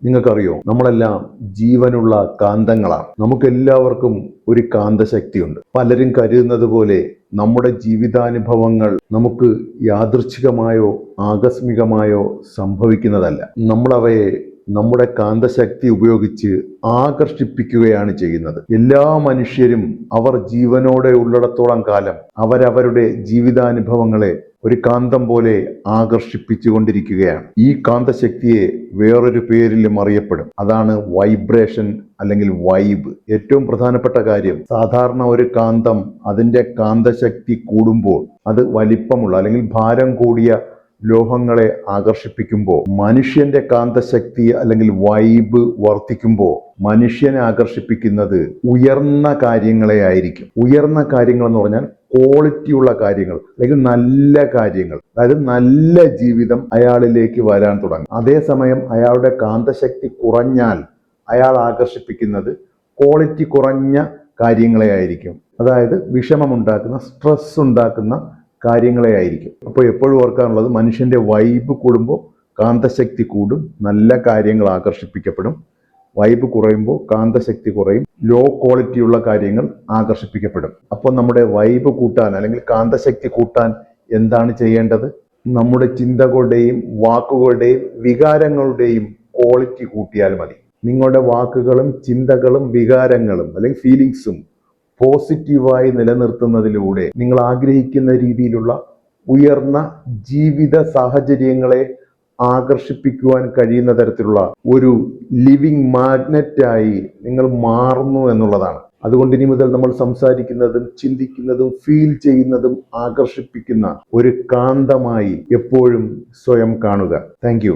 നിങ്ങൾക്കറിയോ, നമ്മളെല്ലാം ജീവനുള്ള കാന്തങ്ങളാണ്. നമുക്കെല്ലാവർക്കും ഒരു കാന്തശക്തിയുണ്ട്. പലരും കരുതുന്നത് പോലെ നമ്മുടെ ജീവിതാനുഭവങ്ങൾ നമുക്ക് യാദൃച്ഛികമായോ ആകസ്മികമായോ സംഭവിക്കുന്നതല്ല. നമ്മളവയെ നമ്മുടെ കാന്തശക്തി ഉപയോഗിച്ച് ആകർഷിപ്പിക്കുകയാണ് ചെയ്യുന്നത്. എല്ലാ മനുഷ്യരും അവർ ജീവനോടെ ഉള്ളിടത്തോളം കാലം അവരവരുടെ ജീവിതാനുഭവങ്ങളെ ഒരു കാന്തം പോലെ ആകർഷിപ്പിച്ചുകൊണ്ടിരിക്കുകയാണ്. ഈ കാന്തശക്തിയെ വേറൊരു പേരിലും അറിയപ്പെടും. അതാണ് വൈബ്രേഷൻ അല്ലെങ്കിൽ വൈബ്. ഏറ്റവും പ്രധാനപ്പെട്ട കാര്യം, സാധാരണ ഒരു കാന്തം അതിന്റെ കാന്തശക്തി കൂടുമ്പോൾ അത് വലിപ്പമുള്ള അല്ലെങ്കിൽ ഭാരം കൂടിയ ലോഹങ്ങളെ ആകർഷിപ്പിക്കുമ്പോൾ, മനുഷ്യന്റെ കാന്തശക്തി അല്ലെങ്കിൽ വൈബ് വർദ്ധിക്കുമ്പോൾ മനുഷ്യനെ ആകർഷിപ്പിക്കുന്നത് ഉയർന്ന കാര്യങ്ങളെ ആയിരിക്കും. ഉയർന്ന കാര്യങ്ങൾ എന്ന് പറഞ്ഞാൽ ക്വാളിറ്റിയുള്ള കാര്യങ്ങൾ അല്ലെങ്കിൽ നല്ല കാര്യങ്ങൾ, അതായത് നല്ല ജീവിതം അയാളിലേക്ക് വരാൻ തുടങ്ങും. അതേസമയം അയാളുടെ കാന്തശക്തി കുറഞ്ഞാൽ അയാൾ ആകർഷിപ്പിക്കുന്നത് ക്വാളിറ്റി കുറഞ്ഞ കാര്യങ്ങളെ ആയിരിക്കും. അതായത് വിഷമമുണ്ടാക്കുന്ന, സ്ട്രെസ് ഉണ്ടാക്കുന്ന കാര്യങ്ങളെ ആയിരിക്കും. അപ്പോൾ എപ്പോഴും ഓർക്കാനുള്ളത്, മനുഷ്യന്റെ വൈബ് കൂടുമ്പോൾ കാന്തശക്തി കൂടും, നല്ല കാര്യങ്ങൾ ആകർഷിപ്പിക്കപ്പെടും. വൈബ് കുറയുമ്പോൾ കാന്തശക്തി കുറയും, ലോ ക്വാളിറ്റിയുള്ള കാര്യങ്ങൾ ആകർഷിപ്പിക്കപ്പെടും. അപ്പോൾ നമ്മുടെ വൈബ് കൂട്ടാൻ അല്ലെങ്കിൽ കാന്തശക്തി കൂട്ടാൻ എന്താണ് ചെയ്യേണ്ടത്? നമ്മുടെ ചിന്തകളുടെയും വാക്കുകളുടെയും വികാരങ്ങളുടെയും ക്വാളിറ്റി കൂട്ടിയാൽ മതി. നിങ്ങളുടെ വാക്കുകളും ചിന്തകളും വികാരങ്ങളും അല്ലെങ്കിൽ ഫീലിങ്സും പോസിറ്റീവായി നിലനിർത്തുന്നതിലൂടെ നിങ്ങൾ ആഗ്രഹിക്കുന്ന രീതിയിലുള്ള ഉയർന്ന ജീവിത സാഹചര്യങ്ങളെ ആകർഷിപ്പിക്കുവാൻ കഴിയുന്ന തരത്തിലുള്ള ഒരു ലിവിങ് മാഗ്നറ്റായി നിങ്ങൾ മാറുന്നു എന്നുള്ളതാണ്. അതുകൊണ്ട് ഇനി മുതൽ നമ്മൾ സംസാരിക്കുന്നതും ചിന്തിക്കുന്നതും ഫീൽ ചെയ്യുന്നതും ആകർഷിപ്പിക്കുന്ന ഒരു കാന്തമായി എപ്പോഴും സ്വയം കാണുക. Thank you.